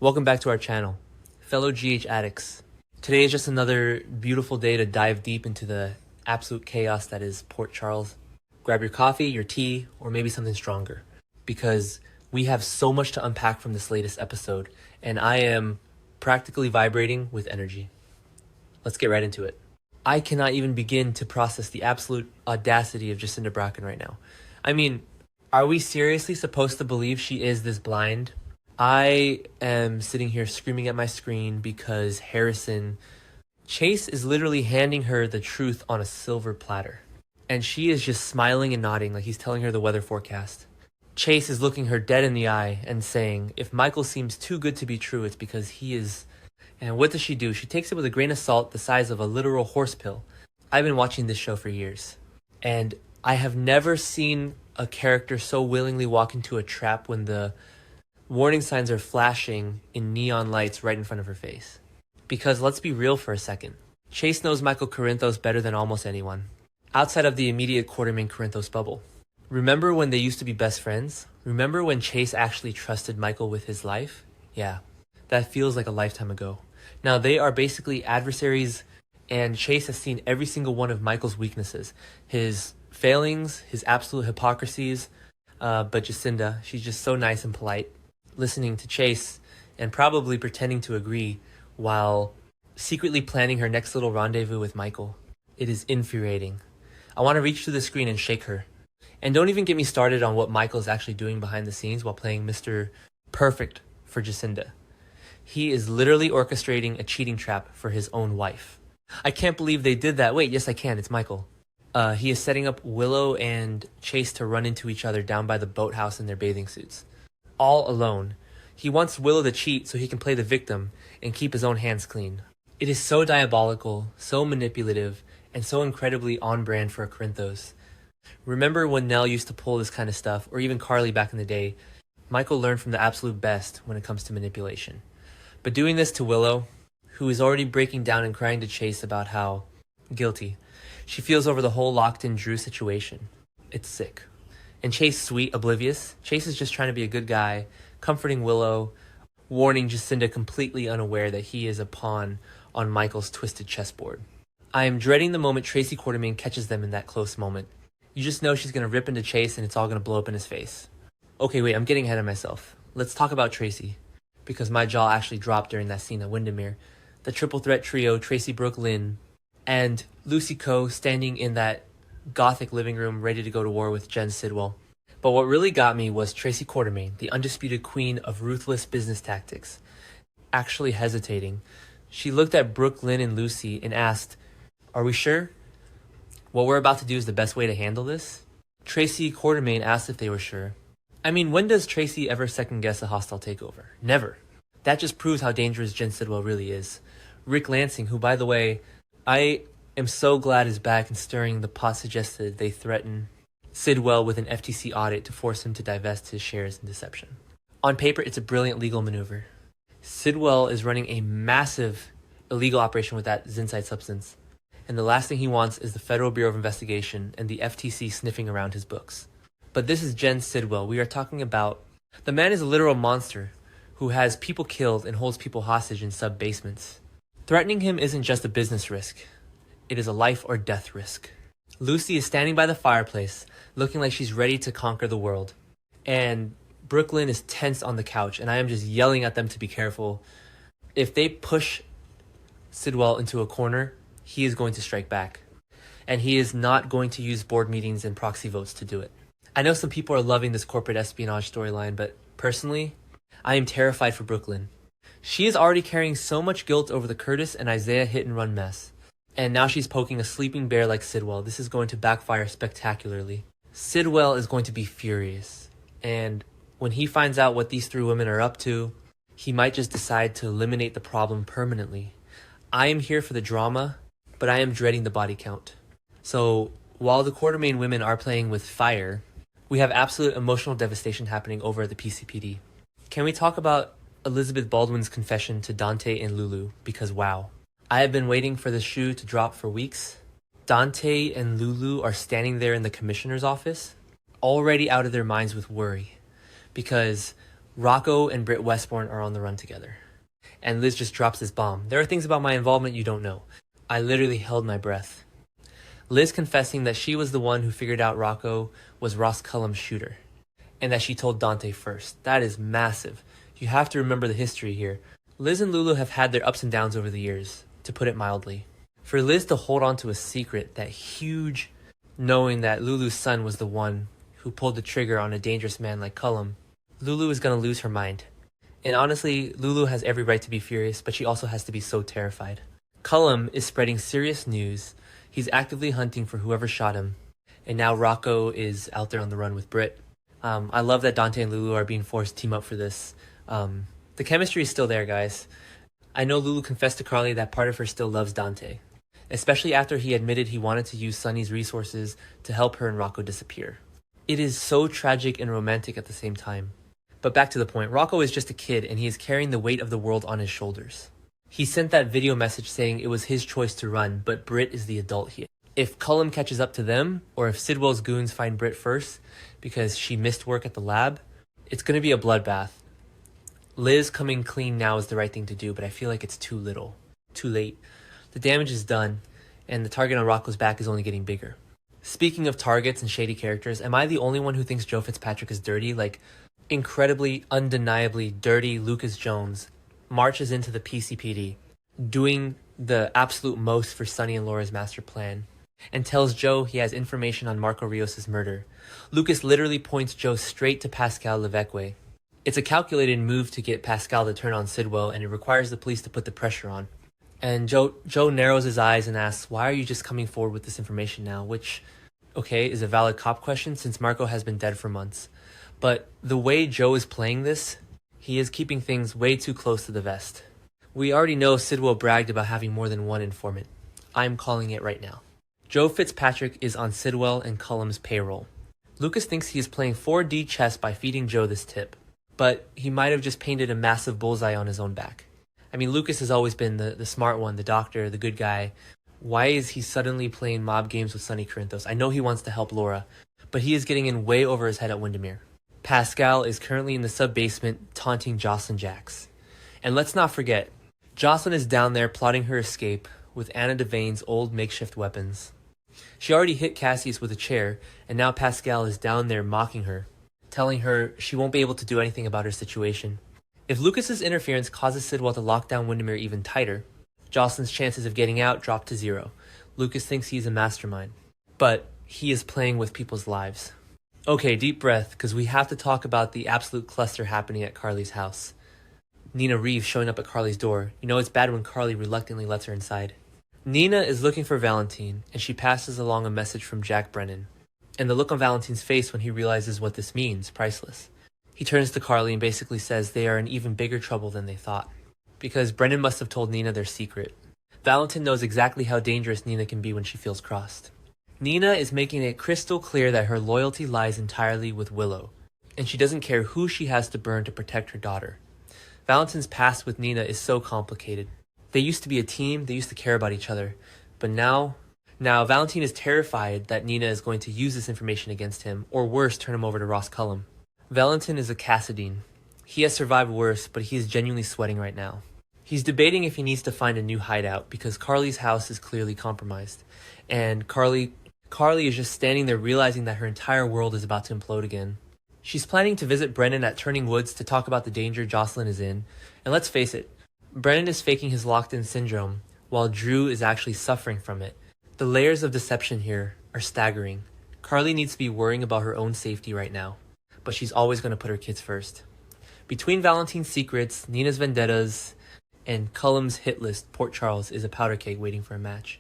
Welcome back to our channel, fellow GH addicts. Today is just another beautiful day to dive deep into the absolute chaos that is Port Charles. Grab your coffee, your tea, or maybe something stronger, because we have so much to unpack from this latest episode, and I am practically vibrating with energy. Let's get right into it. I cannot even begin to process the absolute audacity of Jacinda Bracken right now. I mean, are we seriously supposed to believe she is this blind? I am sitting here screaming at my screen because Chase is literally handing her the truth on a silver platter. And she is just smiling and nodding like he's telling her the weather forecast. Chase is looking her dead in the eye and saying, if Michael seems too good to be true, it's because he is... And what does she do? She takes it with a grain of salt the size of a literal horse pill. I've been watching this show for years, and I have never seen a character so willingly walk into a trap when the warning signs are flashing in neon lights right in front of her face. Because let's be real for a second. Chase knows Michael Corinthos better than almost anyone, outside of the immediate Quartermain Corinthos bubble. Remember when they used to be best friends? Remember when Chase actually trusted Michael with his life? Yeah, that feels like a lifetime ago. Now they are basically adversaries, and Chase has seen every single one of Michael's weaknesses. His failings, his absolute hypocrisies, but Jacinda, she's just so nice and polite, listening to Chase and probably pretending to agree while secretly planning her next little rendezvous with Michael. It is infuriating. I want to reach through the screen and shake her. And don't even get me started on what Michael is actually doing behind the scenes while playing Mr. Perfect for Jacinda. He is literally orchestrating a cheating trap for his own wife. I can't believe they did that. Wait, yes I can, it's Michael. He is setting up Willow and Chase to run into each other down by the boathouse in their bathing suits. All alone. He wants Willow to cheat so he can play the victim and keep his own hands clean. It is so diabolical, so manipulative, and so incredibly on brand for a Corinthos. Remember when Nell used to pull this kind of stuff, or even Carly back in the day? Michael learned from the absolute best when it comes to manipulation. But doing this to Willow, who is already breaking down and crying to Chase about how guilty she feels over the whole locked-in Drew situation. It's sick. And Chase, sweet, oblivious. Chase is just trying to be a good guy, comforting Willow, warning Jacinda, completely unaware that he is a pawn on Michael's twisted chessboard. I am dreading the moment Tracy Quartermain catches them in that close moment. You just know she's going to rip into Chase and it's all going to blow up in his face. Okay, wait, I'm getting ahead of myself. Let's talk about Tracy, because my jaw actually dropped during that scene at Windermere. The triple threat trio, Tracy, Brooke, Lynn, and Lucy Coe standing in that gothic living room ready to go to war with Jen Sidwell. But what really got me was Tracy Quartermain, the undisputed queen of ruthless business tactics, actually hesitating. She looked at Brooke, Lynn, and Lucy and asked, "Are we sure what we're about to do is the best way to handle this?" Tracy Quartermain asked if they were sure. I mean, when does Tracy ever second guess a hostile takeover? Never. That just proves how dangerous Jen Sidwell really is. Rick Lansing, who, by the way, I am so glad is back and stirring the pot, suggested they threaten Sidwell with an FTC audit to force him to divest his shares in deception. On paper, it's a brilliant legal maneuver. Sidwell is running a massive illegal operation with that Zinside substance, and the last thing he wants is the Federal Bureau of Investigation and the FTC sniffing around his books. But this is Jen Sidwell. We are talking about... The man is a literal monster who has people killed and holds people hostage in sub-basements. Threatening him isn't just a business risk. It is a life or death risk. Lucy is standing by the fireplace, looking like she's ready to conquer the world. And Brooklyn is tense on the couch, and I am just yelling at them to be careful. If they push Sidwell into a corner, he is going to strike back. And he is not going to use board meetings and proxy votes to do it. I know some people are loving this corporate espionage storyline, but personally, I am terrified for Brooklyn. She is already carrying so much guilt over the Curtis and Isaiah hit-and-run mess. And now she's poking a sleeping bear like Sidwell. This is going to backfire spectacularly. Sidwell is going to be furious. And when he finds out what these three women are up to, he might just decide to eliminate the problem permanently. I am here for the drama, but I am dreading the body count. So while the Quartermain women are playing with fire, we have absolute emotional devastation happening over at the PCPD. Can we talk about Elizabeth Baldwin's confession to Dante and Lulu? Because wow, I have been waiting for the shoe to drop for weeks. Dante and Lulu are standing there in the commissioner's office, already out of their minds with worry, because Rocco and Britt Westbourne are on the run together. And Liz just drops this bomb. There are things about my involvement you don't know. I literally held my breath. Liz confessing that she was the one who figured out Rocco was Ross Cullum's shooter, and that she told Dante first. That is massive. You have to remember the history here. Liz and Lulu have had their ups and downs over the years, to put it mildly. For Liz to hold on to a secret that huge, knowing that Lulu's son was the one who pulled the trigger on a dangerous man like Cullum, Lulu is going to lose her mind. And honestly, Lulu has every right to be furious, but she also has to be so terrified. Cullum is spreading serious news. He's actively hunting for whoever shot him. And now Rocco is out there on the run with Britt. I love that Dante and Lulu are being forced to team up for this. The chemistry is still there, guys. I know Lulu confessed to Carly that part of her still loves Dante, especially after he admitted he wanted to use Sunny's resources to help her and Rocco disappear. It is so tragic and romantic at the same time. But back to the point, Rocco is just a kid and he is carrying the weight of the world on his shoulders. He sent that video message saying it was his choice to run, but Britt is the adult here. If Cullum catches up to them, or if Sidwell's goons find Britt first because she missed work at the lab, it's going to be a bloodbath. Liz coming clean now is the right thing to do, but I feel like it's too late. The damage is done, and the target on Rocco's back is only getting bigger. Speaking of targets and shady characters, am I the only one who thinks Joe Fitzpatrick is dirty? Like, incredibly, undeniably dirty Lucas Jones marches into the PCPD, doing the absolute most for Sunny and Laura's master plan, and tells Joe he has information on Marco Rios' murder. Lucas literally points Joe straight to Pascal Levesque. It's a calculated move to get Pascal to turn on Sidwell, and it requires the police to put the pressure on. And Joe narrows his eyes and asks, why are you just coming forward with this information now? Which, okay, is a valid cop question since Marco has been dead for months. But the way Joe is playing this, he is keeping things way too close to the vest. We already know Sidwell bragged about having more than one informant. I'm calling it right now. Joe Fitzpatrick is on Sidwell and Cullum's payroll. Lucas thinks he is playing 4D chess by feeding Joe this tip, but he might have just painted a massive bullseye on his own back. I mean, Lucas has always been the smart one, the doctor, the good guy. Why is he suddenly playing mob games with Sonny Corinthos? I know he wants to help Laura, but he is getting in way over his head at Windermere. Pascal is currently in the sub-basement taunting Jocelyn Jax. And let's not forget, Jocelyn is down there plotting her escape with Anna Devane's old makeshift weapons. She already hit Cassius with a chair, and now Pascal is down there mocking her, telling her she won't be able to do anything about her situation. If Lucas's interference causes Sidwell to lock down Windermere even tighter, Jocelyn's chances of getting out drop to zero. Lucas thinks he's a mastermind, but he is playing with people's lives. Okay, deep breath, because we have to talk about the absolute cluster happening at Carly's house. Nina Reeves showing up at Carly's door. You know it's bad when Carly reluctantly lets her inside. Nina is looking for Valentine, and she passes along a message from Jack Brennan. And the look on Valentine's face when he realizes what this means, priceless. He turns to Carly and basically says they are in even bigger trouble than they thought, because Brennan must have told Nina their secret. Valentine knows exactly how dangerous Nina can be when she feels crossed. Nina is making it crystal clear that her loyalty lies entirely with Willow, and she doesn't care who she has to burn to protect her daughter. Valentine's past with Nina is so complicated. They used to be a team, they used to care about each other, but now Valentine is terrified that Nina is going to use this information against him, or worse, turn him over to Ross Cullum. Valentine is a Cassadine. He has survived worse, but he is genuinely sweating right now. He's debating if he needs to find a new hideout because Carly's house is clearly compromised. And Carly is just standing there realizing that her entire world is about to implode again. She's planning to visit Brennan at Turning Woods to talk about the danger Jocelyn is in. And let's face it, Brennan is faking his locked-in syndrome, while Drew is actually suffering from it. The layers of deception here are staggering. Carly needs to be worrying about her own safety right now, but she's always going to put her kids first. Between Valentine's secrets, Nina's vendettas, and Cullum's hit list, Port Charles is a powder keg waiting for a match.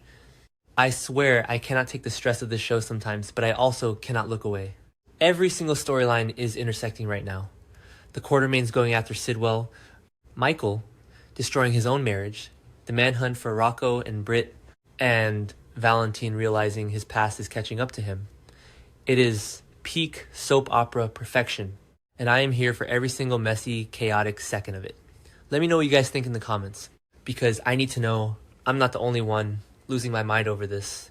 I swear I cannot take the stress of this show sometimes, but I also cannot look away. Every single storyline is intersecting right now. The Quartermain's going after Sidwell, Michael destroying his own marriage, the manhunt for Rocco and Britt, and Valentine realizing his past is catching up to him. It is peak soap opera perfection, and I am here for every single messy, chaotic second of it. Let me know what you guys think in the comments, because I need to know I'm not the only one losing my mind over this.